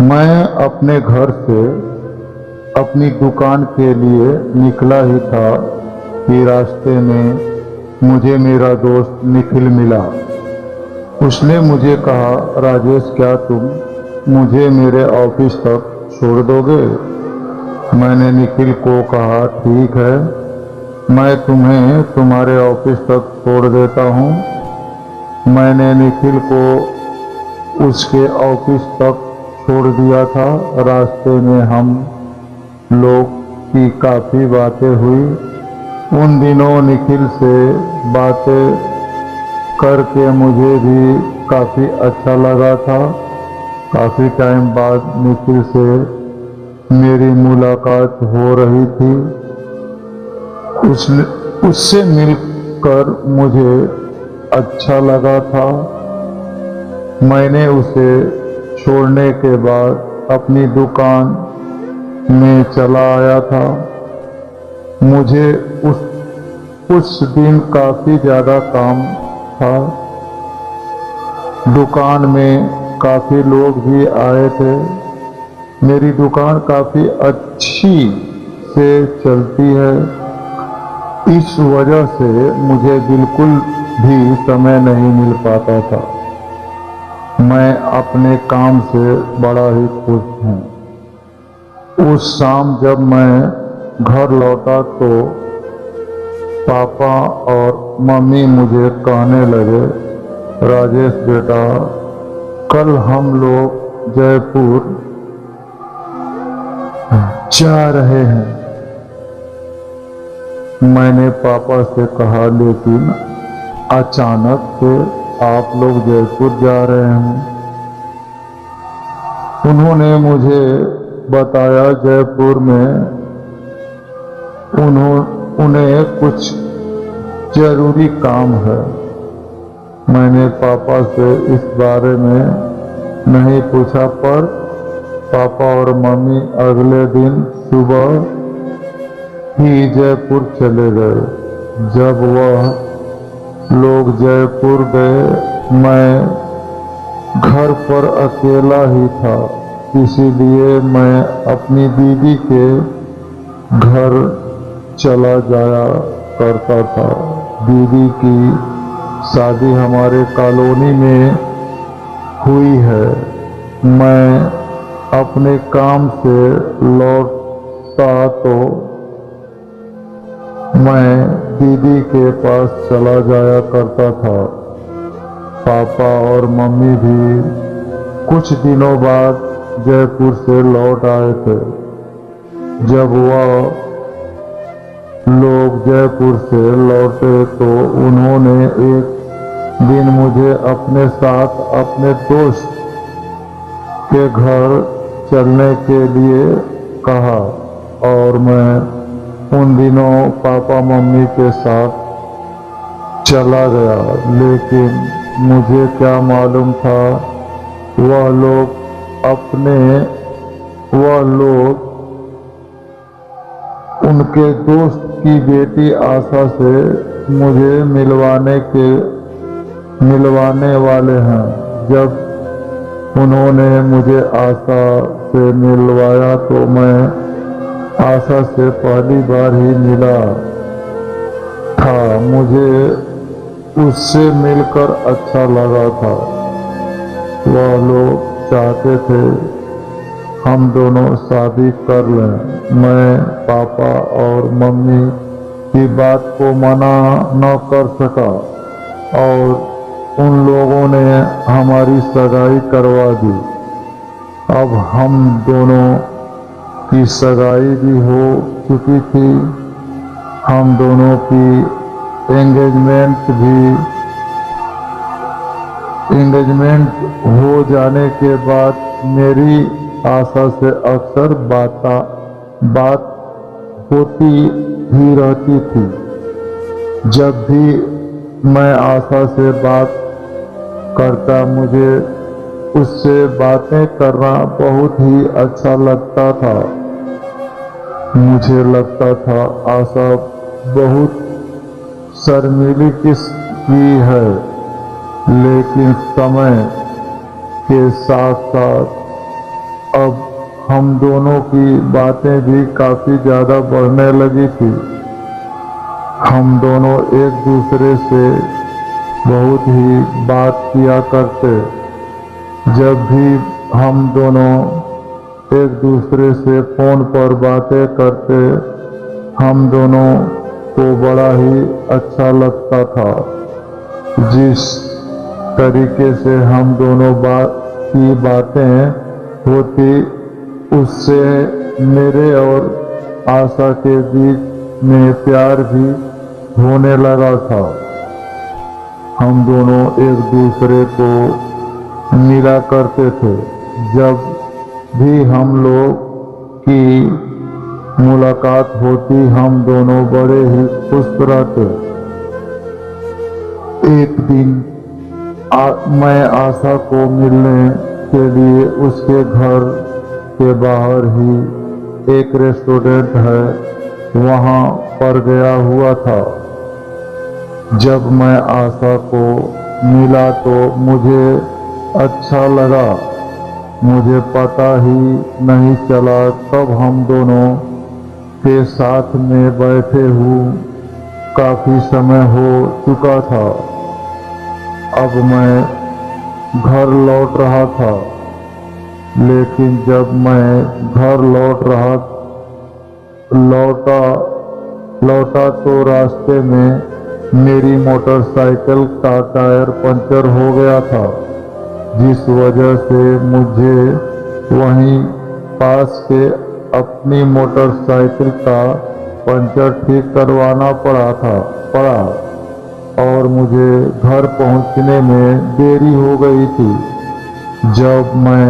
मैं अपने घर से अपनी दुकान के लिए निकला ही था कि रास्ते में मुझे मेरा दोस्त निखिल मिला। उसने मुझे कहा, राजेश, क्या तुम मुझे मेरे ऑफिस तक छोड़ दोगे? मैंने निखिल को कहा, ठीक है, मैं तुम्हें तुम्हारे ऑफिस तक छोड़ देता हूँ। मैंने निखिल को उसके ऑफिस तक छोड़ दिया था। रास्ते में हम लोग की काफ़ी बातें हुई। उन दिनों निखिल से बातें करके मुझे भी काफ़ी अच्छा लगा था। काफ़ी टाइम बाद निखिल से मेरी मुलाकात हो रही थी। उससे मिलकर मुझे अच्छा लगा था। मैंने उसे छोड़ने के बाद अपनी दुकान में चला आया था। मुझे उस दिन काफ़ी ज़्यादा काम था। दुकान में काफ़ी लोग भी आए थे। मेरी दुकान काफ़ी अच्छी से चलती है। इस वजह से मुझे बिल्कुल भी समय नहीं मिल पाता था। मैं अपने काम से बड़ा ही खुश हूँ। उस शाम जब मैं घर लौटा तो पापा और मम्मी मुझे कहने लगे, राजेश बेटा, कल हम लोग जयपुर जा रहे हैं। मैंने पापा से कहा, लेकिन अचानक से आप लोग जयपुर जा रहे हैं? उन्होंने मुझे बताया जयपुर में उन्हें कुछ जरूरी काम है। मैंने पापा से इस बारे में नहीं पूछा, पर पापा और मम्मी अगले दिन सुबह ही जयपुर चले गए। जब वह लोग जयपुर गए, मैं घर पर अकेला ही था, इसीलिए मैं अपनी दीदी के घर चला जाया करता था। दीदी की शादी हमारे कॉलोनी में हुई है। मैं अपने काम से लौटा तो मैं दीदी के पास चला जाया करता था। पापा और मम्मी भी कुछ दिनों बाद जयपुर से लौट आए थे। जब वह लोग जयपुर से लौटे तो उन्होंने एक दिन मुझे अपने साथ अपने दोस्त के घर चलने के लिए कहा और मैं उन दिनों पापा मम्मी के साथ चला गया। लेकिन मुझे क्या मालूम था, वह लोग उनके दोस्त की बेटी आशा से मुझे मिलवाने वाले हैं। जब उन्होंने मुझे आशा से मिलवाया तो मैं आशा से पहली बार ही मिला था। मुझे उससे मिलकर अच्छा लगा था। वह लोग चाहते थे हम दोनों शादी कर लें। मैं पापा और मम्मी की बात को मना न कर सका और उन लोगों ने हमारी सगाई करवा दी। अब हम दोनों की सगाई भी हो चुकी थी। हम दोनों की एंगेजमेंट हो जाने के बाद मेरी आशा से अक्सर बात होती ही रहती थी। जब भी मैं आशा से बात करता, मुझे उससे बातें करना बहुत ही अच्छा लगता था। मुझे लगता था आशा बहुत शर्मीली किस्म की है, लेकिन समय के साथ साथ अब हम दोनों की बातें भी काफी ज्यादा बढ़ने लगी थी। हम दोनों एक दूसरे से बहुत ही बात किया करते। जब भी हम दोनों एक दूसरे से फोन पर बातें करते, हम दोनों को बड़ा ही अच्छा लगता था। जिस तरीके से हम दोनों की बातें होती, उससे मेरे और आशा के बीच में प्यार भी होने लगा था। हम दोनों एक दूसरे को मिला करते थे। जब भी हम लोग की मुलाकात होती, हम दोनों बड़े ही खुश रहते। एक दिन मैं आशा को मिलने के लिए उसके घर के बाहर ही एक रेस्टोरेंट है, वहां पर गया हुआ था। जब मैं आशा को मिला तो मुझे अच्छा लगा। मुझे पता ही नहीं चला कब हम दोनों के साथ में बैठे हुए काफी समय हो चुका था। अब मैं घर लौट रहा था, लेकिन जब मैं घर लौटा तो रास्ते में मेरी मोटरसाइकिल का टायर पंचर हो गया था, जिस वजह से मुझे वहीं पास के अपनी मोटरसाइकिल का पंचर ठीक करवाना पड़ा और मुझे घर पहुंचने में देरी हो गई थी। जब मैं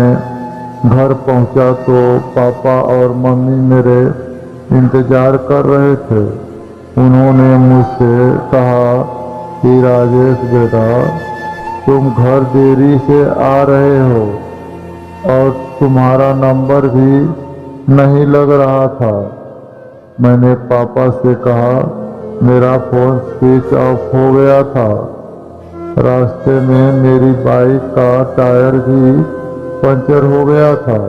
घर पहुंचा तो पापा और मम्मी मेरे इंतजार कर रहे थे। उन्होंने मुझसे कहा कि राजेश बेटा, तुम घर देरी से आ रहे हो और तुम्हारा नंबर भी नहीं लग रहा था। मैंने पापा से कहा, मेरा फोन स्विच ऑफ हो गया था। रास्ते में मेरी बाइक का टायर भी पंचर हो गया था।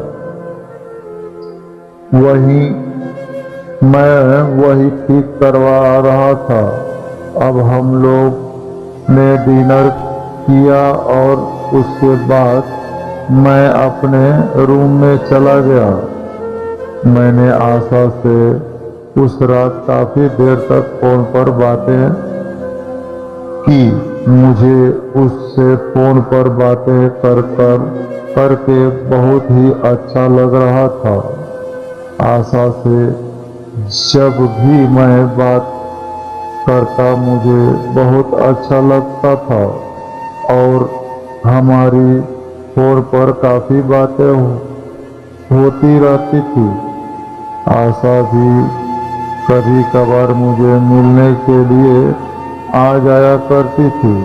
वही ठीक करवा रहा था। अब हम लोग ने डिनर किया और उसके बाद मैं अपने रूम में चला गया। मैंने आशा से उस रात काफी देर तक फोन पर बातें की। मुझे उससे फोन पर बातें करके बहुत ही अच्छा लग रहा था। आशा से जब भी मैं बात करता मुझे बहुत अच्छा लगता था और हमारी फोन पर काफी बातें होती रहती थी। आशा भी कभी कभार मुझे मिलने के लिए आ जाया करती थी।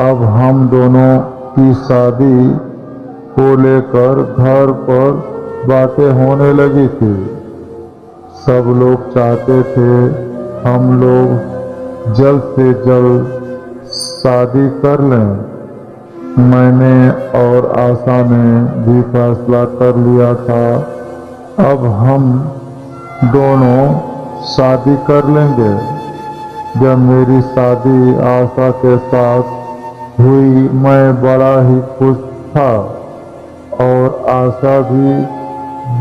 अब हम दोनों की शादी को लेकर घर पर बातें होने लगी थी। सब लोग चाहते थे हम लोग जल्द से जल्द शादी कर लें। मैंने और आशा ने भी फैसला कर लिया था, अब हम दोनों शादी कर लेंगे। जब मेरी शादी आशा के साथ हुई, मैं बड़ा ही खुश था और आशा भी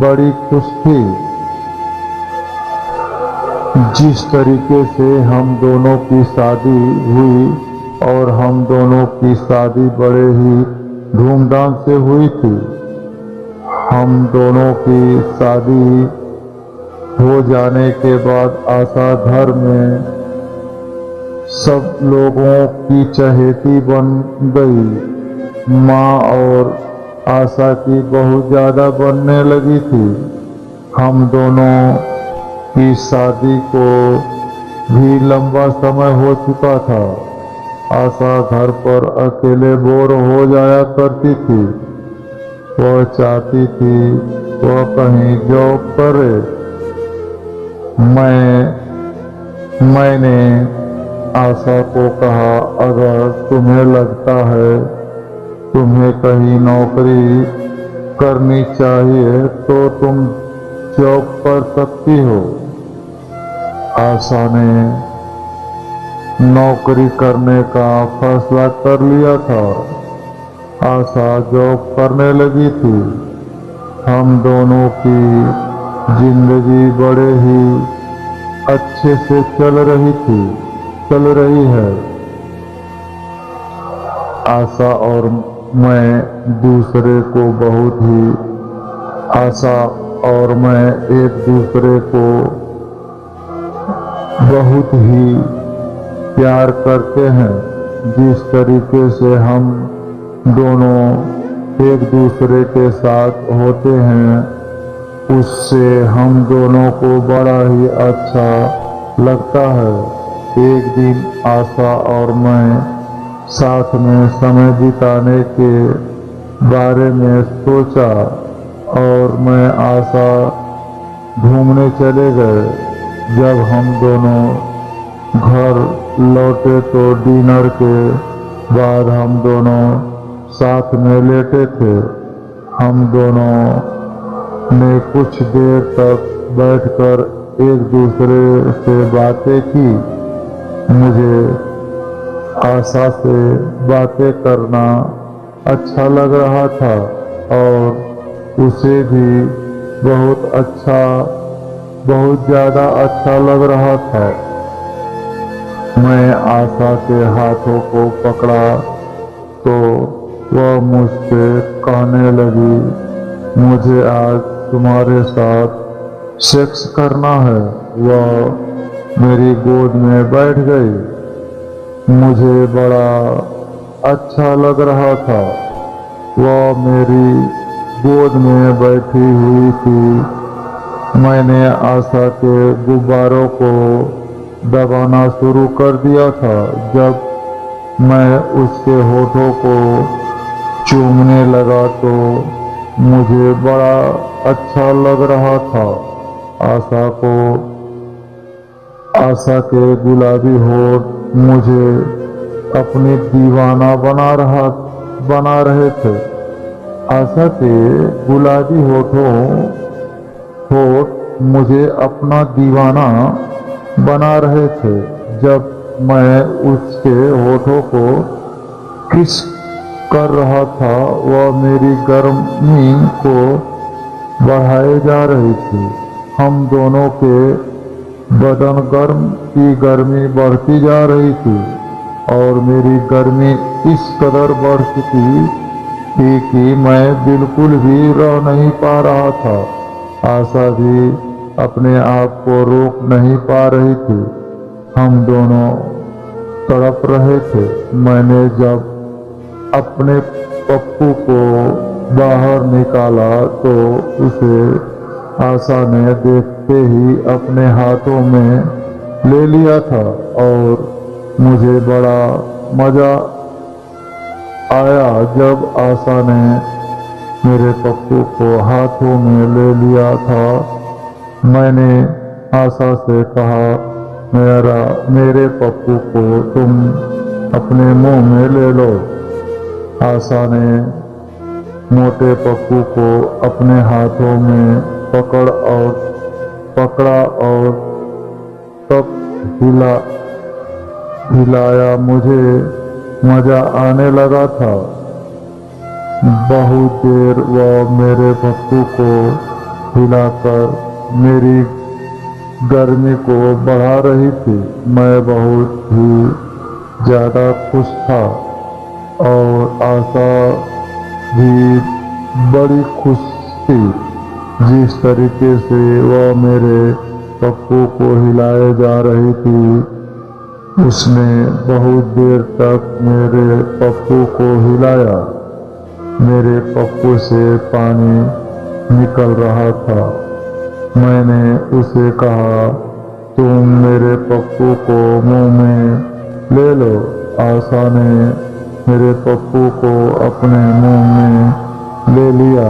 बड़ी खुश थी। जिस तरीके से हम दोनों की शादी हुई और हम दोनों की शादी बड़े ही धूमधाम से हुई थी। हम दोनों की शादी हो जाने के बाद आशा घर में सब लोगों की चहेती बन गई। माँ और आशा की बहुत ज़्यादा बनने लगी थी। हम दोनों की शादी को भी लंबा समय हो चुका था। आशा घर पर अकेले बोर हो जाया करती थी। वह चाहती थी वह कहीं जॉब करे। मैंने आशा को कहा, अगर तुम्हें लगता है तुम्हें कहीं नौकरी करनी चाहिए तो तुम जॉब कर सकती हो। आशा ने नौकरी करने का फैसला कर लिया था। आशा जॉब करने लगी थी। हम दोनों की जिंदगी बड़े ही अच्छे से चल रही है। आशा और मैं दूसरे को बहुत ही आशा और मैं एक दूसरे को बहुत ही प्यार करते हैं। जिस तरीके से हम दोनों एक दूसरे के साथ होते हैं, उससे हम दोनों को बड़ा ही अच्छा लगता है। एक दिन आशा और मैं साथ में समय बिताने के बारे में सोचा और मैं आशा घूमने चले गए। जब हम दोनों घर लौटे तो डिनर के बाद हम दोनों साथ में लेटे थे। हम दोनों ने कुछ देर तक बैठकर एक दूसरे से बातें की। मुझे आशा से बातें करना अच्छा लग रहा था और उसे भी बहुत ज़्यादा अच्छा लग रहा था। मैं आशा के हाथों को पकड़ा तो वह मुझसे कहने लगी, मुझे आज तुम्हारे साथ सेक्स करना है। वह मेरी गोद में बैठ गई। मुझे बड़ा अच्छा लग रहा था। वह मेरी गोद में बैठी हुई थी। मैंने आशा के गुब्बारों को दबाना शुरू कर दिया था। जब मैं उसके होठों को चूमने लगा तो मुझे बड़ा अच्छा लग रहा था। आशा के गुलाबी होठ मुझे अपनी दीवाना बना रहे थे। आशा के गुलाबी होठ मुझे अपना दीवाना बना रहे थे। जब मैं उसके होठों को किस कर रहा था, वह मेरी गर्मी को बढ़ाए जा रही थी। हम दोनों के बदन की गर्मी बढ़ती जा रही थी और मेरी गर्मी इस कदर बढ़ चुकी थी कि मैं बिल्कुल भी रह नहीं पा रहा था। आशा भी अपने आप को रोक नहीं पा रही थी। हम दोनों तड़प रहे थे। मैंने जब अपने पप्पू को बाहर निकाला तो उसे आशा ने देखते ही अपने हाथों में ले लिया था और मुझे बड़ा मजा आया जब आशा ने मेरे पप्पू को हाथों में ले लिया था। मैंने आशा से कहा, मेरे पप्पू को तुम अपने मुंह में ले लो। आशा ने मोटे पप्पू को अपने हाथों में पकड़ा और तब हिलाया। मुझे मजा आने लगा था। बहुत देर वह मेरे पप्पू को हिलाकर मेरी गर्मी को बढ़ा रही थी। मैं बहुत ही ज़्यादा खुश था और आशा भी बड़ी खुश थी। जिस तरीके से वह मेरे पप्पू को हिलाए जा रही थी, उसने बहुत देर तक मेरे पप्पू को हिलाया। मेरे पप्पू से पानी निकल रहा था। मैंने उसे कहा, तुम मेरे पप्पू को मुंह में ले लो। आशा ने मेरे पप्पू को अपने मुंह में ले लिया।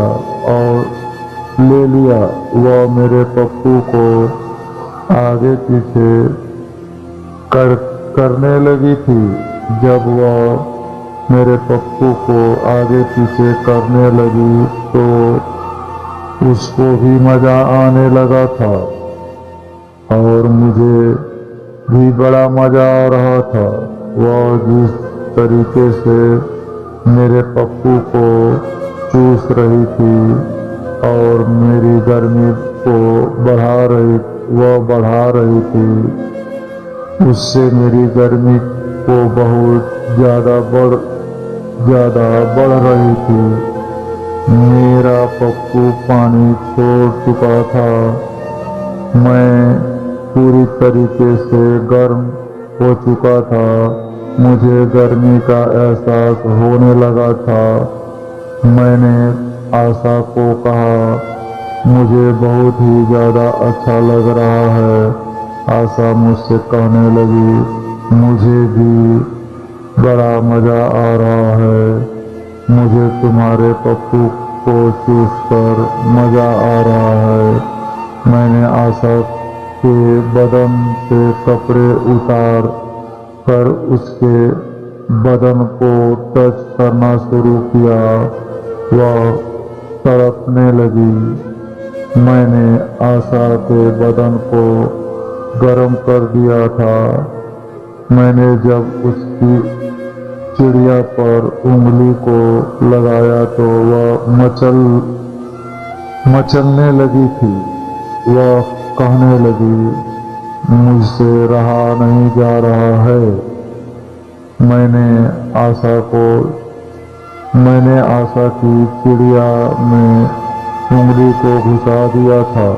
वह मेरे पप्पू को आगे पीछे करने लगी थी। जब वह मेरे पप्पू को आगे पीछे करने लगी तो उसको भी मज़ा आने लगा था और मुझे भी बड़ा मज़ा आ रहा था। वह जिस तरीके से मेरे पप्पू को चूस रही थी और मेरी गर्मी को बढ़ा रही थी, उससे मेरी गर्मी को बहुत ज़्यादा बढ़ रही थी। मेरा पप्पू पानी छोड़ चुका था। मैं पूरी तरीके से गर्म हो चुका था। मुझे गर्मी का एहसास होने लगा था। मैंने आशा को कहा, मुझे बहुत ही ज़्यादा अच्छा लग रहा है। आशा मुझसे कहने लगी, मुझे भी बड़ा मज़ा आ रहा है। मुझे तुम्हारे पप्पू को चूस कर मज़ा आ रहा है। मैंने आशा के बदन से कपड़े उतार कर उसके बदन को टच करना शुरू किया। वह तड़पने लगी। मैंने आशा के बदन को गर्म कर दिया था। मैंने जब उसकी चिड़िया पर उंगली को लगाया तो वह मचलने लगी थी। वह कहने लगी, मुझसे रहा नहीं जा रहा है। मैंने आशा की चिड़िया में उंगली को घुसा दिया था।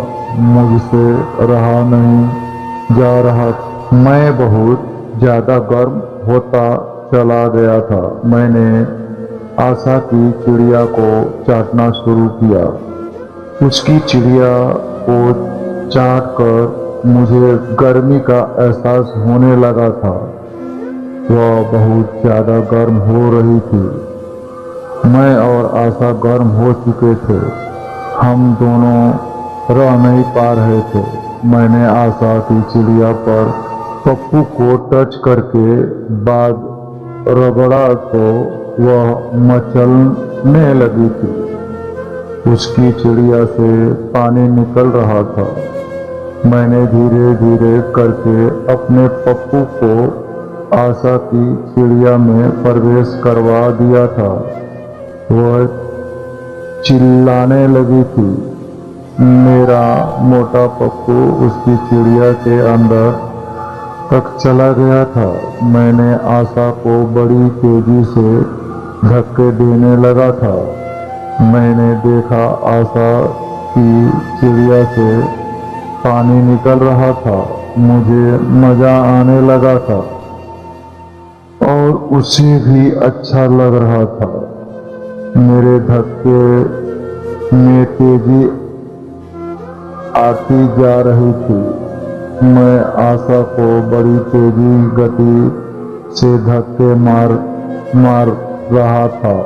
मुझसे रहा नहीं जा रहा। मैं बहुत ज़्यादा गर्म होता चला गया था। मैंने आशा की चिड़िया को चाटना शुरू किया। उसकी चिड़िया को चाटकर मुझे गर्मी का एहसास होने लगा था। वह बहुत ज़्यादा गर्म हो रही थी। मैं और आशा गर्म हो चुके थे। हम दोनों रह नहीं पा रहे थे। मैंने आशा की चिड़िया पर पप्पू को टच करके बाद रगड़ा तो वह मचलने लगी थी। उसकी चिड़िया से पानी निकल रहा था। मैंने धीरे धीरे करके अपने पप्पू को आशा की चिड़िया में प्रवेश करवा दिया था। वह चिल्लाने लगी थी। मेरा मोटा पप्पू उसकी चिड़िया के अंदर तक चला गया था। मैंने आशा को बड़ी तेजी से धक्के देने लगा था। मैंने देखा आशा की चिड़िया से पानी निकल रहा था। मुझे मज़ा आने लगा था और उसे भी अच्छा लग रहा था। मेरे धक्के में तेजी आती जा रही थी। मैं आशा को बड़ी तेजी गति से धक्के मार रहा था।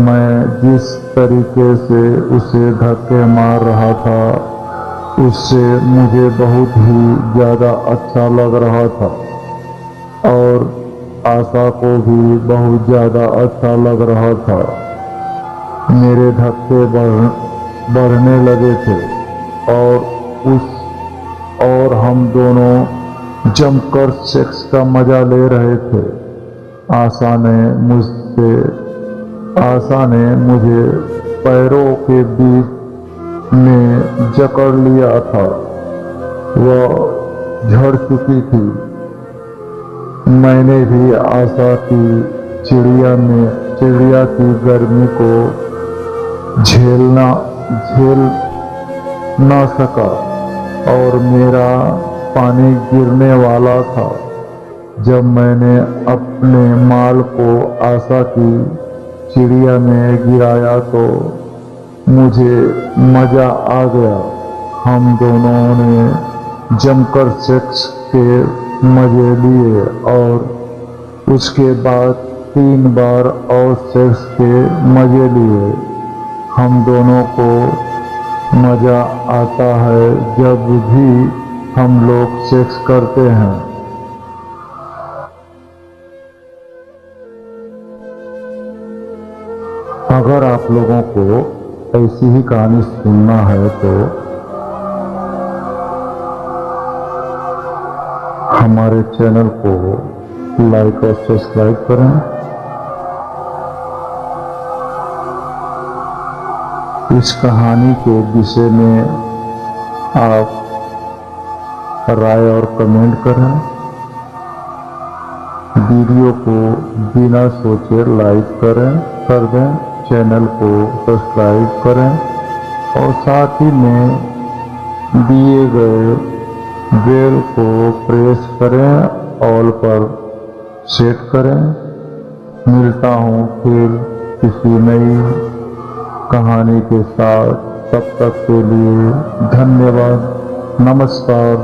मैं जिस तरीके से उसे धक्के मार रहा था उससे मुझे बहुत ही ज़्यादा अच्छा लग रहा था और आशा को भी बहुत ज़्यादा अच्छा लग रहा था। मेरे धक्के बढ़ने लगे थे और हम दोनों जमकर सेक्स का मजा ले रहे थे। आशा ने मुझे पैरों के बीच में जकड़ लिया था। वह झड़ चुकी थी। मैंने भी आशा की चिड़िया की गर्मी को झेल ना सका और मेरा पानी गिरने वाला था। जब मैंने अपने माल को आशा की चिड़िया में गिराया तो मुझे मज़ा आ गया। हम दोनों ने जमकर सेक्स के मज़े लिए और उसके बाद 3 बार और सेक्स के मज़े लिए। हम दोनों को मज़ा आता है जब भी हम लोग सेक्स करते हैं। अगर आप लोगों को ऐसी ही कहानी सुनना है तो हमारे चैनल को लाइक और सब्सक्राइब करें। इस कहानी के विषय में आप राय और कमेंट करें। वीडियो को बिना सोचे लाइक कर दें, चैनल को सब्सक्राइब करें और साथ ही में दिए गए बेल को प्रेस करें, ऑल पर सेट करें। मिलता हूँ फिर किसी नई कहानी के साथ, तब तक के लिए धन्यवाद, नमस्कार।